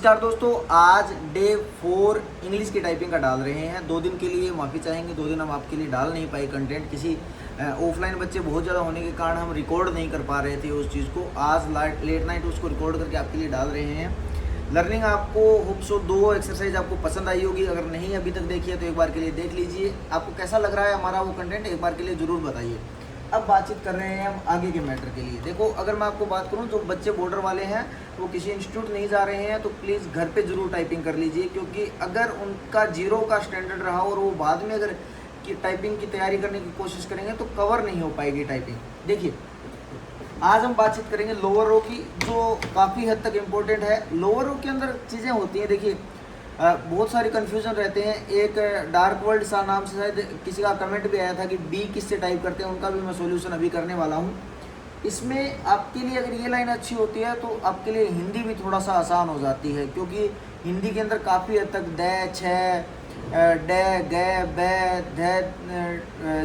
नमस्कार दोस्तों, आज डे 4 इंग्लिश की टाइपिंग का डाल रहे हैं। 2 दिन के लिए माफ़ी चाहेंगे, 2 दिन हम आपके लिए डाल नहीं पाए कंटेंट। किसी ऑफलाइन बच्चे बहुत ज़्यादा होने के कारण हम रिकॉर्ड नहीं कर पा रहे थे उस चीज़ को। आज लेट नाइट उसको रिकॉर्ड करके आपके लिए डाल रहे हैं। लर्निंग आपको होप सो 2 एक्सरसाइज आपको पसंद आई होगी। अगर नहीं अभी तक देखी है तो एक बार के लिए देख लीजिए। आपको कैसा लग रहा है हमारा वो कंटेंट, एक बार के लिए ज़रूर बताइए। अब बातचीत कर रहे हैं हम आगे के मैटर के लिए। देखो, अगर मैं आपको बात करूं, जो बच्चे बॉर्डर वाले हैं वो किसी इंस्टीट्यूट नहीं जा रहे हैं तो प्लीज़ घर पे ज़रूर टाइपिंग कर लीजिए, क्योंकि अगर उनका 0 का स्टैंडर्ड रहा और वो बाद में अगर की टाइपिंग की तैयारी करने की कोशिश करेंगे तो कवर नहीं हो पाएगी टाइपिंग। देखिए, आज हम बातचीत करेंगे लोअर रो की, जो काफ़ी हद तक इम्पोर्टेंट है। लोअर रो के अंदर चीज़ें होती हैं, देखिए बहुत सारे कन्फ्यूज़न रहते हैं। एक डार्क वर्ल्ड सा नाम से शायद किसी का कमेंट भी आया था कि बी किससे टाइप करते हैं, उनका भी मैं सॉल्यूशन अभी करने वाला हूँ। इसमें आपके लिए अगर ये लाइन अच्छी होती है तो आपके लिए हिंदी भी थोड़ा सा आसान हो जाती है, क्योंकि हिंदी के अंदर काफ़ी हद तक द, छ, डे, गे, बे, ध,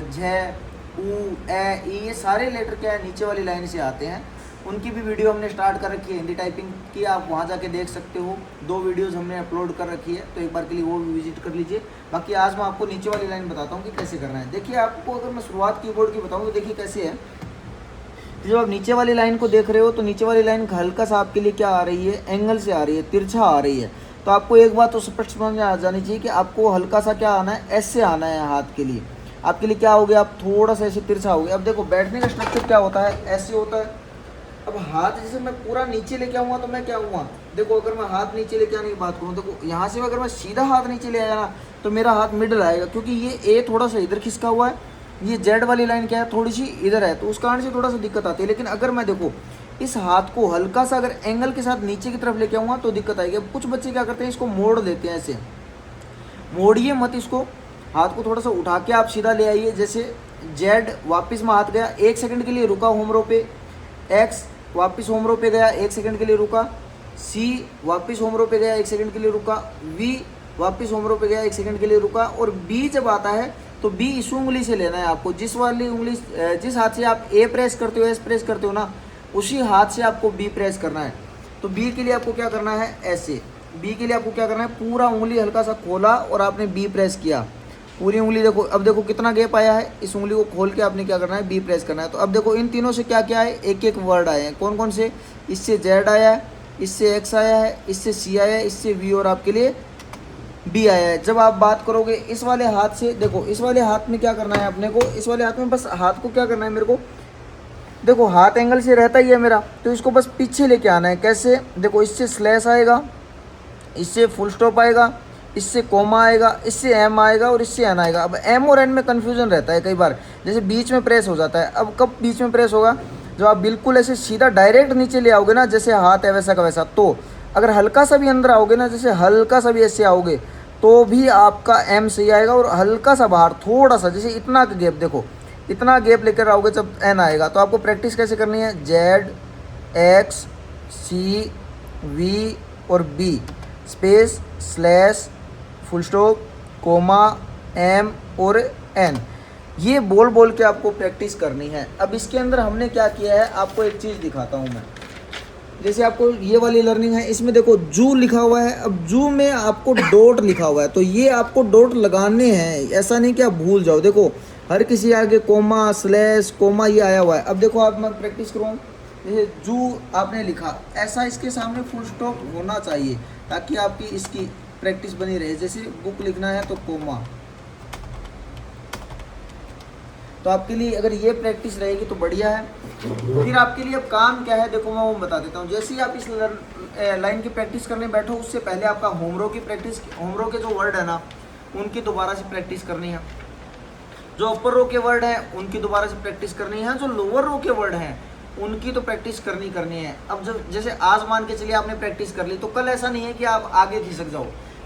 झ, ऊ, ए, ई, ये सारे लेटर क्या है नीचे वाली लाइन से आते हैं। उनकी भी वीडियो हमने स्टार्ट कर रखी है हिंदी टाइपिंग की, आप वहाँ जाके देख सकते हो। 2 वीडियोस हमने अपलोड कर रखी है, तो एक बार के लिए वो भी विजिट कर लीजिए। बाकी आज मैं आपको नीचे वाली लाइन बताता हूँ कि कैसे करना है। देखिए, आपको अगर मैं शुरुआत कीबोर्ड की बताऊँ तो देखिए कैसे है। जब आप नीचे वाली लाइन को देख रहे हो तो नीचे वाली लाइन हल्का सा आपके लिए क्या आ रही है, एंगल से आ रही है, तिरछा आ रही है। तो आपको एक बात तो स्पष्ट समझ में आ जानी चाहिए कि आपको हल्का सा क्या आना है, ऐसे आना है हाथ के लिए। आपके लिए क्या हो गया, आप थोड़ा सा ऐसे तिरछा हो गया। अब देखो, बैठने का स्ट्रक्चर क्या होता है, ऐसे होता है। अब हाथ जैसे मैं पूरा नीचे लेके आऊँगा तो मैं क्या हुआ, देखो अगर मैं हाथ नीचे लेके आने की बात करूँ, देखो यहाँ से अगर मैं सीधा हाथ नीचे ले आया ना तो मेरा हाथ मिडल आएगा, क्योंकि ये ए थोड़ा सा इधर खिसका हुआ है, ये जेड वाली लाइन क्या है थोड़ी सी इधर है, तो उस कारण से थोड़ा सा दिक्कत आती है। लेकिन अगर मैं देखो इस हाथ को हल्का सा अगर एंगल के साथ नीचे की तरफ लेके आऊँगा तो दिक्कत आएगी। अब कुछ बच्चे क्या करते हैं, इसको मोड़ देते हैं, ऐसे मोड़िए मत इसको। हाथ को थोड़ा सा उठा के आप सीधा ले आइए। जैसे जेड वापस में हाथ गया, 1 सेकंड के लिए रुका होम रो पे, एक्स वापस होम रो पे गया, 1 सेकंड के लिए रुका, सी वापस होम रो पे गया, 1 सेकंड के लिए रुका, वी वापस होम रो पे गया, 1 सेकंड के लिए रुका, और बी जब आता है तो बी इस उंगली से लेना है आपको। जिस वाली उंगली, जिस हाथ से आप ए प्रेस करते हो, एस प्रेस करते हो ना, उसी हाथ से आपको बी प्रेस करना है। तो बी के लिए आपको क्या करना है, ऐसे। बी के लिए आपको क्या करना है, पूरा उंगली हल्का सा खोला और आपने बी प्रेस किया, पूरी उंगली। देखो अब देखो कितना गैप आया है, इस उंगली को खोल के आपने क्या करना है, बी प्रेस करना है। तो अब देखो इन तीनों से क्या क्या है, एक एक वर्ड आए हैं। कौन कौन से, इससे जेड आया है, इससे एक्स आया है, इससे सी आया है, इससे वी और आपके लिए बी आया है। जब आप बात करोगे इस वाले हाथ से, देखो इस वाले हाथ में क्या करना है अपने को, इस वाले हाथ में बस हाथ को क्या करना है मेरे को, देखो हाथ एंगल से रहता ही है मेरा, तो इसको बस पीछे लेके आना है। कैसे, देखो इससे स्लैश आएगा, इससे फुल स्टॉप आएगा, इससे कोमा आएगा, इससे एम आएगा और इससे एन आएगा। अब एम और एन में कन्फ्यूजन रहता है कई बार, जैसे बीच में प्रेस हो जाता है। अब कब बीच में प्रेस होगा, जब आप बिल्कुल ऐसे सीधा डायरेक्ट नीचे ले आओगे ना, जैसे हाथ है वैसा का वैसा। तो अगर हल्का सा भी अंदर आओगे ना, जैसे हल्का सा भी ऐसे आओगे तो भी आपका एम सही आएगा, और हल्का सा बाहर थोड़ा सा, जैसे इतना का गैप, देखो इतना गैप लेकर आओगे जब एन आएगा। तो आपको प्रैक्टिस कैसे करनी है, जेड, एक्स, सी, वी और B, space, slash, full stop, comma, M और एन, ये बोल बोल के आपको प्रैक्टिस करनी है। अब इसके अंदर हमने क्या किया है, आपको एक चीज़ दिखाता हूँ मैं। जैसे आपको ये वाली लर्निंग है, इसमें देखो जू लिखा हुआ है। अब जू में आपको डॉट लिखा हुआ है, तो ये आपको डॉट लगाने हैं, ऐसा नहीं कि आप भूल जाओ। देखो हर किसी आगे कोमा, स्लैश, कोमा ये आया हुआ है। अब देखो आप, मैं प्रैक्टिस करूँ, जैसे जू आपने लिखा, ऐसा इसके सामने फुल स्टॉप होना चाहिए, ताकि आपकी इसकी प्रैक्टिस बनी रहे। जैसे बुक लिखना है तो कोमा, तो आपके लिए अगर ये प्रैक्टिस रहेगी तो बढ़िया है। फिर आपके लिए अब काम क्या है, देखो मैं वो बता देता हूँ। जैसे ही आप इस लाइन की प्रैक्टिस करने बैठो, उससे पहले आपका होम रो की प्रैक्टिस, होम रो के जो वर्ड है ना उनकी दोबारा से प्रैक्टिस करनी है। जो अपर रो के वर्ड है उनकी दोबारा से प्रैक्टिस करनी है। जो लोअर रो के वर्ड हैं उनकी तो प्रैक्टिस करनी है। अब जब जैसे आज मान के चलिए आपने प्रैक्टिस कर ली, तो कल ऐसा नहीं है कि आप आगे खिसक जाओ।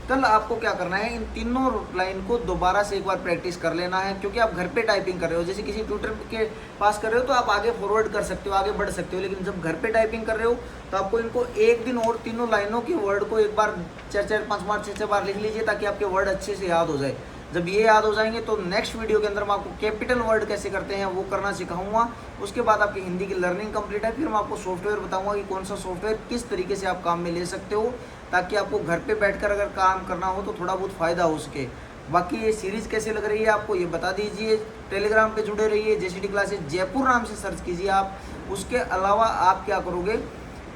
कल आपको क्या करना है, इन तीनों लाइन को दोबारा से एक बार प्रैक्टिस कर लेना है, क्योंकि आप घर पे टाइपिंग कर रहे हो। जैसे किसी ट्यूटर के पास कर रहे हो तो आप आगे फॉरवर्ड कर सकते हो, आगे बढ़ सकते हो, लेकिन जब घर पे टाइपिंग कर रहे हो तो आपको इनको एक दिन और तीनों लाइनों के वर्ड को एक बार 4-4, 5-5, 6-6 बार लिख लीजिए, ताकि आपके वर्ड अच्छे से याद हो जाए। जब ये याद हो जाएंगे तो नेक्स्ट वीडियो के अंदर मैं आपको कैपिटल वर्ड कैसे करते हैं वो करना सिखाऊंगा। उसके बाद आपकी हिंदी की लर्निंग कंप्लीट है। फिर मैं आपको सॉफ्टवेयर बताऊंगा कि कौन सा सॉफ्टवेयर किस तरीके से आप काम में ले सकते हो। ताकि आपको घर पे बैठकर अगर काम करना हो तो थोड़ा बहुत फ़ायदा हो सके। बाकी ये सीरीज़ कैसे लग रही है आपको ये बता दीजिए। टेलीग्राम पे जुड़े रहिए, JCD क्लासेस जयपुर नाम से सर्च कीजिए आप। उसके अलावा आप क्या करोगे,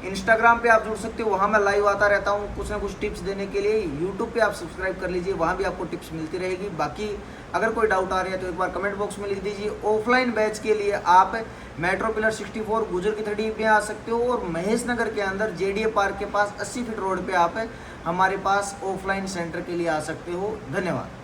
इंस्टाग्राम पे आप जुड़ सकते हो, वहाँ मैं लाइव आता रहता हूँ कुछ ना कुछ टिप्स देने के लिए। यूट्यूब पे आप सब्सक्राइब कर लीजिए, वहाँ भी आपको टिप्स मिलती रहेगी। बाकी अगर कोई डाउट आ रहा है तो एक बार कमेंट बॉक्स में लिख दीजिए। ऑफलाइन बैच के लिए आप मेट्रो पिलर 64 गुजर की थड़ी पे आ सकते हो, और महेश नगर के अंदर JDA पार्क के पास 80 फीट रोड पे आप हमारे पास ऑफलाइन सेंटर के लिए आ सकते हो। धन्यवाद।